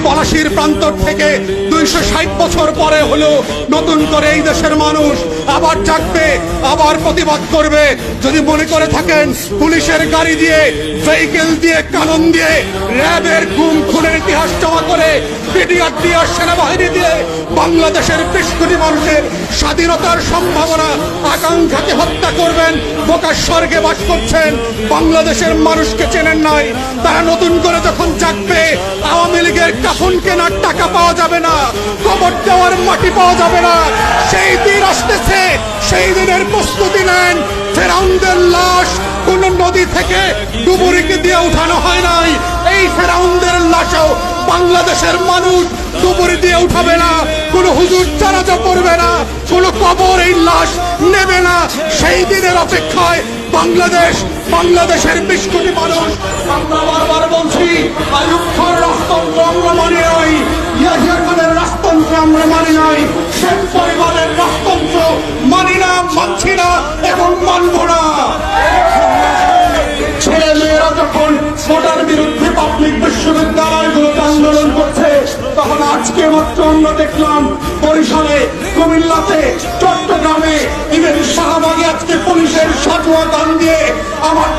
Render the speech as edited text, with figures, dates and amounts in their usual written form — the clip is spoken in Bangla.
পলাশির প্রান্তর থেকে 260 বছর পরে হলো নতুন করে এই দেশের মানুষ আবার জাগবে, আবার প্রতিবাদ করবে। যদি মনে করে থাকেন পুলিশের গাড়ি দিয়ে, ভেহিকেল দিয়ে, কানন দিয়ে, র্যাবের গুম খুনের ইতিহাস জমা করে, বিডিআর দিয়ে, সেনাবাহিনী দিয়ে বাংলাদেশের 20 কোটি মানুষের স্বাধীনতার সম্ভাবনা আকাঙ্ক্ষাকে হত্যা করবেন, বোকার স্বর্গে বাস করছেন, বাংলাদেশের মানুষকে চেনেন নাই। তারা নতুন করে যখন জাগবে, আওয়ামী লীগের কাফন কেনার টাকা পাওয়া যাবে না, কবর দেওয়ার মাটি পাওয়া যাবে না। সেই দিন আসতেছে, সেই দিনের প্রস্তুতি নেন। ফেরাউনদের লাশ কোন নদী থেকে ডুবুরিকে দিয়ে উঠানো হয় নাই। এই ফেরাউনদের লাশও বাংলাদেশের মানুষ ডুবুরি দিয়ে উঠাবে না, কোন হুজুর জানাজা পড়বে না, কোন কবর এই লাশ নেবে না। সেই দিনের অপেক্ষায় বাংলাদেশের 20 কোটি মানুষ। আমরা বারবার বলছি, আইয়ুব খানের রাজতন্ত্র আমরা মানি নাই, ইয়াহিয়া খানের রাজতন্ত্র আমরা মানি নাই, শেখ পরিবারের রাজতন্ত্র মানি না, মানছি না এবং মানব না। ছেলে মেয়েরা যখন ভোটার বিরুদ্ধে পাবলিক বিশ্ববিদ্যালয়গুলোতে আন্দোলন করছে, তখন আজকে মাত্র আমরা দেখলাম বরিশালে, কুমিল্লাতে, চট্টগ্রামে, ইভেন শাহবাগে আজকে পুলিশের সাজোয়া গান দিয়ে আমার